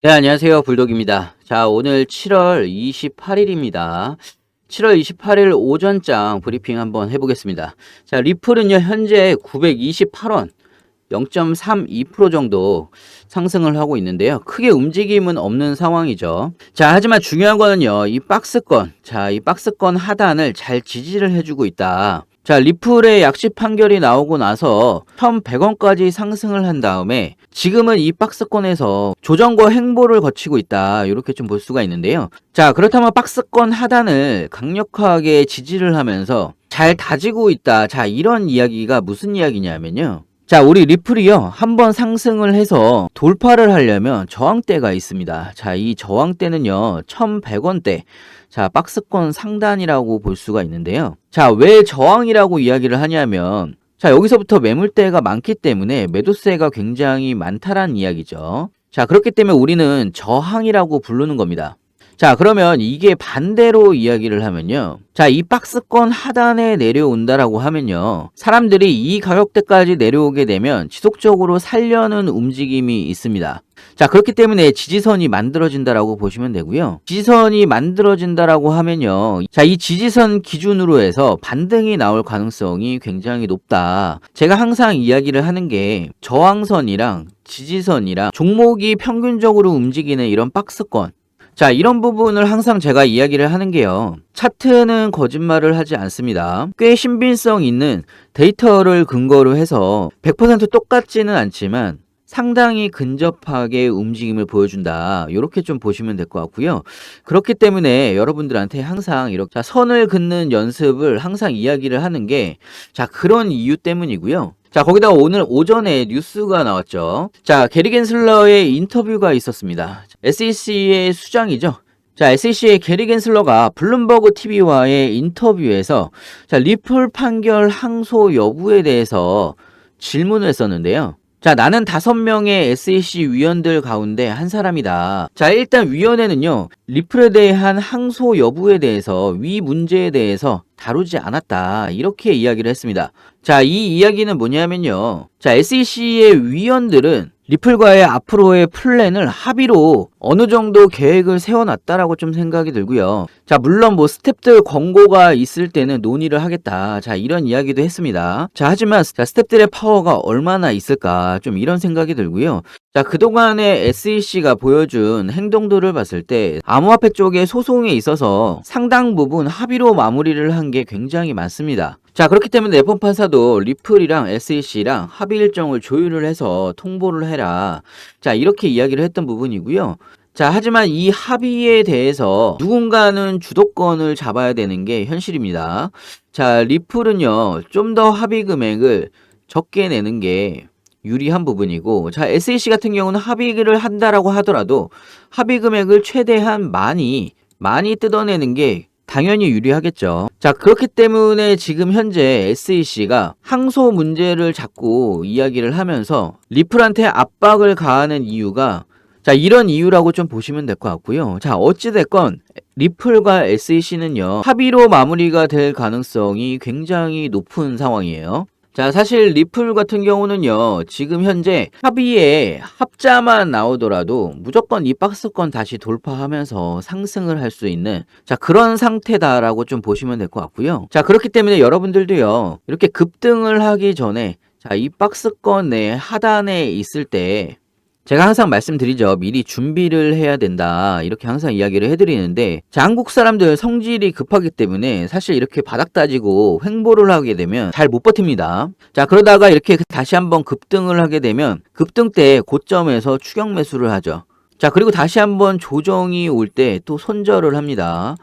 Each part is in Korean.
네, 안녕하세요. 불독입니다. 자, 오늘 7월 28일입니다. 7월 28일 오전장 브리핑 한번 해보겠습니다. 자, 리플은요, 현재 928원, 0.32% 정도 상승을 하고 있는데요. 크게 움직임은 없는 상황이죠. 자, 하지만 중요한 거는요, 이 박스권, 자, 이 박스권 하단을 잘 지지를 해주고 있다. 자, 리플의 약식 판결이 나오고 나서 1,100원까지 상승을 한 다음에 지금은 이 박스권에서 조정과 횡보를 거치고 있다. 이렇게 좀 볼 수가 있는데요. 자, 그렇다면 박스권 하단을 강력하게 지지를 하면서 잘 다지고 있다. 자, 이런 이야기가 무슨 이야기냐면요. 자, 우리 리플이요. 한번 상승을 해서 돌파를 하려면 저항대가 있습니다. 자, 이 저항대는요. 1,100원대. 자, 박스권 상단이라고 볼 수가 있는데요. 자, 왜 저항이라고 이야기를 하냐면 자, 여기서부터 매물대가 많기 때문에 매도세가 굉장히 많다라는 이야기죠. 자, 그렇기 때문에 우리는 저항이라고 부르는 겁니다. 자, 그러면 이게 반대로 이야기를 하면요. 자, 이 박스권 하단에 내려온다라고 하면요. 사람들이 이 가격대까지 내려오게 되면 지속적으로 살려는 움직임이 있습니다. 자, 그렇기 때문에 지지선이 만들어진다라고 보시면 되고요. 지지선이 만들어진다라고 하면요. 자, 이 지지선 기준으로 해서 반등이 나올 가능성이 굉장히 높다. 제가 항상 이야기를 하는 게 저항선이랑 지지선이랑 종목이 평균적으로 움직이는 이런 박스권, 자, 이런 부분을 항상 제가 이야기를 하는 게요. 차트는 거짓말을 하지 않습니다. 꽤 신빙성 있는 데이터를 근거로 해서 100% 똑같지는 않지만 상당히 근접하게 움직임을 보여준다. 이렇게 좀 보시면 될 것 같고요. 그렇기 때문에 여러분들한테 항상 이렇게 자, 선을 긋는 연습을 항상 이야기를 하는 게 자, 그런 이유 때문이고요. 자, 거기다가 오늘 오전에 뉴스가 나왔죠. 자, 게리 겐슬러의 인터뷰가 있었습니다. SEC의 수장이죠. 자, SEC의 게리 겐슬러가 블룸버그 TV와의 인터뷰에서 자, 리플 판결 항소 여부에 대해서 질문을 했었는데요. 자, 나는 5명의 SEC 위원들 가운데 한 사람이다. 자, 일단 위원회는요, 리플에 대한 항소 여부에 대해서 위 문제에 대해서 다루지 않았다. 이렇게 이야기를 했습니다. 자, 이 이야기는 뭐냐면요. 자, SEC의 위원들은 리플과의 앞으로의 플랜을 합의로 어느 정도 계획을 세워놨다라고 좀 생각이 들고요. 자, 물론 뭐 스텝들 권고가 있을 때는 논의를 하겠다. 자, 이런 이야기도 했습니다. 자, 하지만 자, 스텝들의 파워가 얼마나 있을까 좀 이런 생각이 들고요. 자, 그동안에 SEC가 보여준 행동들을 봤을 때 암호화폐 쪽에 소송에 있어서 상당 부분 합의로 마무리를 한 게 굉장히 많습니다. 자, 그렇기 때문에 네번 판사도 리플이랑 SEC랑 합의 일정을 조율을 해서 통보를 해라. 자, 이렇게 이야기를 했던 부분이고요. 자, 하지만 이 합의에 대해서 누군가는 주도권을 잡아야 되는 게 현실입니다. 자, 리플은요, 좀 더 합의 금액을 적게 내는 게 유리한 부분이고, 자, SEC 같은 경우는 합의를 한다라고 하더라도 합의 금액을 최대한 많이 뜯어내는 게 당연히 유리하겠죠. 자, 그렇기 때문에 지금 현재 SEC가 항소 문제를 자꾸 이야기를 하면서 리플한테 압박을 가하는 이유가 자, 이런 이유라고 좀 보시면 될 것 같고요. 자, 어찌됐건 리플과 SEC는요, 합의로 마무리가 될 가능성이 굉장히 높은 상황이에요. 자, 사실 리플 같은 경우는요, 지금 현재 합의에 합자만 나오더라도 무조건 이 박스권 다시 돌파하면서 상승을 할 수 있는 자, 그런 상태다라고 좀 보시면 될 것 같고요. 자, 그렇기 때문에 여러분들도요, 이렇게 급등을 하기 전에 자, 이 박스권 내 하단에 있을 때 제가 항상 말씀드리죠. 미리 준비를 해야 된다. 이렇게 항상 이야기를 해드리는데 자, 한국 사람들 성질이 급하기 때문에 사실 이렇게 바닥 따지고 횡보를 하게 되면 잘 못 버팁니다. 자, 그러다가 이렇게 다시 한번 급등을 하게 되면 급등 때 고점에서 추격 매수를 하죠. 자, 그리고 다시 한번 조정이 올 때 또 손절을 합니다.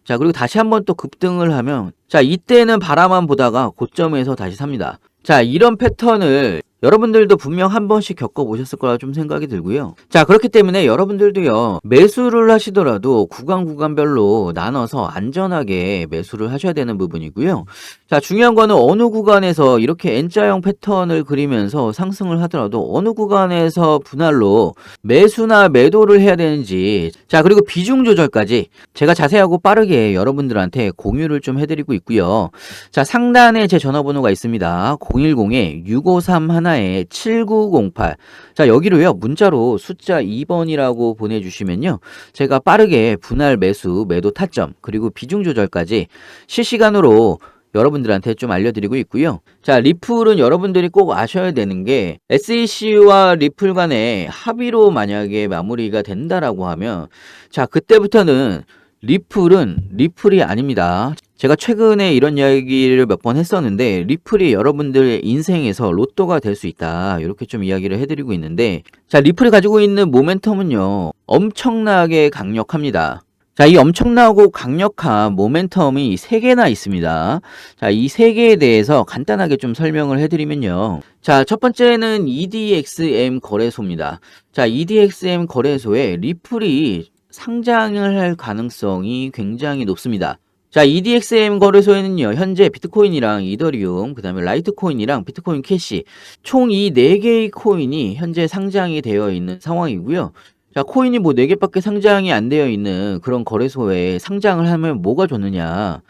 자, 그리고 다시 한번 또 급등을 하면 자, 이때는 바라만 보다가 고점에서 다시 삽니다. 자, 이런 패턴을 여러분들도 분명 한 번씩 겪어보셨을 거라 좀 생각이 들고요. 자, 그렇기 때문에 여러분들도요, 매수를 하시더라도 구간별로 나눠서 안전하게 매수를 하셔야 되는 부분이고요. 자, 중요한 거는 어느 구간에서 이렇게 N자형 패턴을 그리면서 상승을 하더라도 어느 구간에서 분할로 매수나 매도를 해야 되는지, 자, 그리고 비중 조절까지 제가 자세하고 빠르게 여러분들한테 공유를 좀 해드리고 있고요. 자, 상단에 제 전화번호가 있습니다. 010-653 하나에 7908. 자, 여기로요. 문자로 숫자 2번이라고 보내주시면요. 제가 빠르게 분할 매수, 매도 타점, 그리고 비중 조절까지 실시간으로 여러분들한테 좀 알려드리고 있고요. 자, 리플은 여러분들이 꼭 아셔야 되는 게 SEC와 리플 간의 합의로 만약에 마무리가 된다라고 하면 자, 그때부터는 리플은 리플이 아닙니다. 제가 최근에 이런 이야기를 몇 번 했었는데 리플이 여러분들의 인생에서 로또가 될 수 있다. 이렇게 좀 이야기를 해드리고 있는데 자, 리플이 가지고 있는 모멘텀은요. 엄청나게 강력합니다. 자, 이 엄청나고 강력한 모멘텀이 3개나 있습니다. 자, 이 3개에 대해서 간단하게 좀 설명을 해드리면요. 자, 첫 번째는 EDXM 거래소입니다. 자, EDXM 거래소에 리플이 상장을 할 가능성이 굉장히 높습니다. 자, EDXM 거래소에는요, 현재 비트코인이랑 이더리움, 그 다음에 라이트코인이랑 비트코인 캐시, 총 이 4개의 코인이 현재 상장이 되어 있는 상황이고요. 자, 코인이 뭐 4개밖에 상장이 안 되어 있는 그런 거래소에 상장을 하면 뭐가 좋느냐.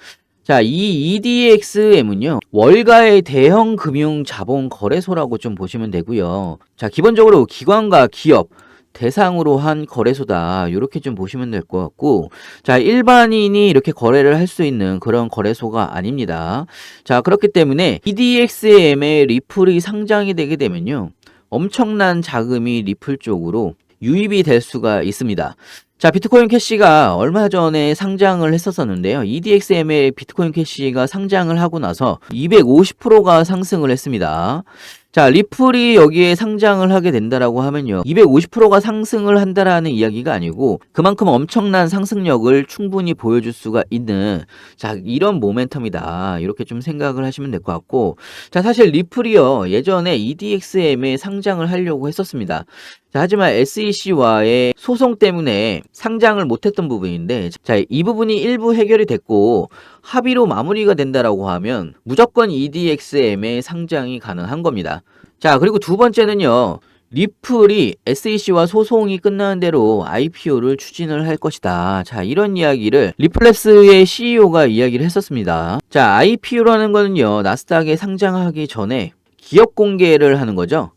자, 이 EDXM은요, 월가의 대형 금융 자본 거래소라고 좀 보시면 되고요. 자, 기본적으로 기관과 기업, 대상으로 한 거래소다. 이렇게 좀 보시면 될 것 같고, 자, 일반인이 이렇게 거래를 할 수 있는 그런 거래소가 아닙니다. 자, 그렇기 때문에 EDXM의 리플이 상장이 되게 되면요, 엄청난 자금이 리플 쪽으로 유입이 될 수가 있습니다. 자, 비트코인 캐시가 얼마 전에 상장을 했었는데요. EDXM의 비트코인 캐시가 상장을 하고 나서 250%가 상승을 했습니다. 자, 리플이 여기에 상장을 하게 된다라고 하면요. 250%가 상승을 한다라는 이야기가 아니고 그만큼 엄청난 상승력을 충분히 보여줄 수가 있는 자, 이런 모멘텀이다. 이렇게 좀 생각을 하시면 될 것 같고 자, 사실 리플이요. 예전에 EDXM에 상장을 하려고 했었습니다. 자, 하지만 SEC와의 소송 때문에 상장을 못했던 부분인데 자, 이 부분이 일부 해결이 됐고 합의로 마무리가 된다라고 하면 무조건 EDXM의 상장이 가능한 겁니다. 자, 그리고 두 번째는요. 리플이 SEC와 소송이 끝나는 대로 IPO를 추진을 할 것이다. 자, 이런 이야기를 리플랩스의 CEO가 이야기를 했었습니다. 자, IPO라는 거는요. 나스닥에 상장하기 전에 기업 공개를 하는 거죠.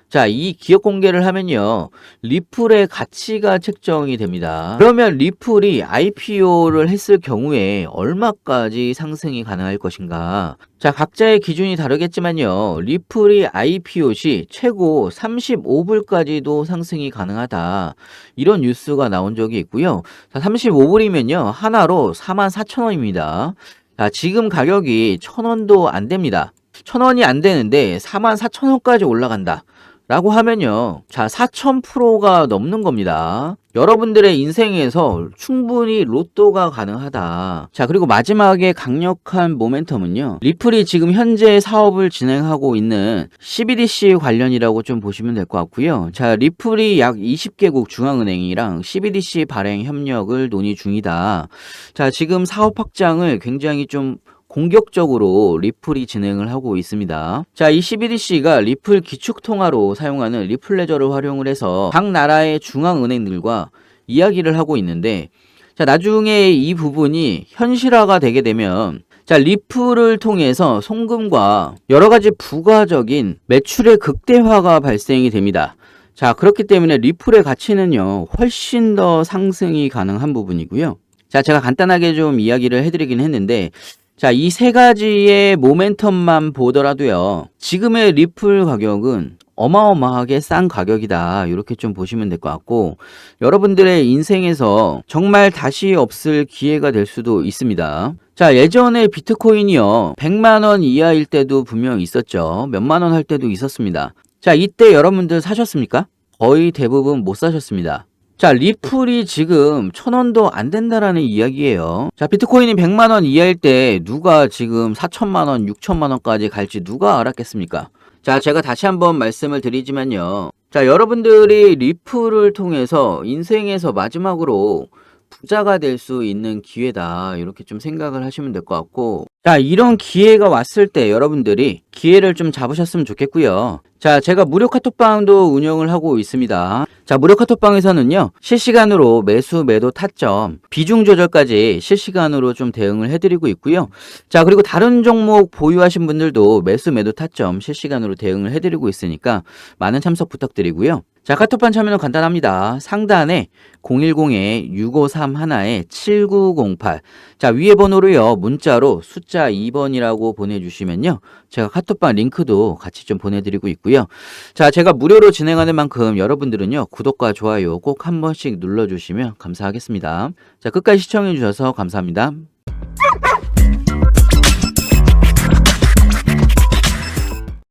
자, 이 기업 공개를 하면요. 리플의 가치가 책정이 됩니다. 그러면 리플이 IPO를 했을 경우에 얼마까지 상승이 가능할 것인가? 자, 각자의 기준이 다르겠지만요. 리플이 IPO 시 최고 35불까지도 상승이 가능하다. 이런 뉴스가 나온 적이 있고요. 자, 35불이면요. 하나로 44,000원입니다. 자, 지금 가격이 1,000원도 안 됩니다. 1,000원이 안 되는데 44,000원까지 올라간다. 라고 하면요. 자, 4000%가 넘는 겁니다. 여러분들의 인생에서 충분히 로또가 가능하다. 자, 그리고 마지막에 강력한 모멘텀은요. 리플이 지금 현재 사업을 진행하고 있는 CBDC 관련이라고 좀 보시면 될 것 같고요. 자, 리플이 약 20개국 중앙은행이랑 CBDC 발행 협력을 논의 중이다. 자, 지금 사업 확장을 굉장히 좀 공격적으로 리플이 진행을 하고 있습니다. 자, 이 CBDC가 리플 기축통화로 사용하는 리플레저를 활용을 해서 각 나라의 중앙은행들과 이야기를 하고 있는데 자, 나중에 이 부분이 현실화가 되게 되면 자, 리플을 통해서 송금과 여러 가지 부가적인 매출의 극대화가 발생이 됩니다. 자, 그렇기 때문에 리플의 가치는요, 훨씬 더 상승이 가능한 부분이고요. 자, 제가 간단하게 좀 이야기를 해드리긴 했는데 자, 이 세 가지의 모멘텀만 보더라도요. 지금의 리플 가격은 어마어마하게 싼 가격이다. 이렇게 좀 보시면 될 것 같고 여러분들의 인생에서 정말 다시 없을 기회가 될 수도 있습니다. 자, 예전에 비트코인이요. 100만 원 이하일 때도 분명 있었죠. 몇만 원 할 때도 있었습니다. 자, 이때 여러분들 사셨습니까? 거의 대부분 못 사셨습니다. 자, 리플이 지금 1,000원도 안 된다라는 이야기예요. 자, 비트코인이 100만 원 이하일 때 누가 지금 4천만 원, 6천만 원까지 갈지 누가 알았겠습니까? 자, 제가 다시 한번 말씀을 드리지만요. 자, 여러분들이 리플을 통해서 인생에서 마지막으로 부자가 될 수 있는 기회다. 이렇게 좀 생각을 하시면 될 것 같고 자, 이런 기회가 왔을 때 여러분들이 기회를 좀 잡으셨으면 좋겠고요. 자, 제가 무료 카톡방도 운영을 하고 있습니다. 자, 자, 무료 카톡방에서는요, 실시간으로 매수, 매도 타점, 비중 조절까지 실시간으로 좀 대응을 해드리고 있고요. 자, 그리고 다른 종목 보유하신 분들도 매수, 매도 타점 실시간으로 대응을 해드리고 있으니까 많은 참석 부탁드리고요. 자, 카톡방 참여는 간단합니다. 상단에 010-6531-7908. 자, 위에 번호로요, 문자로 숫자 2번이라고 보내주시면요, 제가 카톡방 링크도 같이 좀 보내드리고 있고요. 자, 제가 무료로 진행하는 만큼 여러분들은요, 구독과 좋아요 꼭 한 번씩 눌러주시면 감사하겠습니다. 자, 끝까지 시청해주셔서 감사합니다.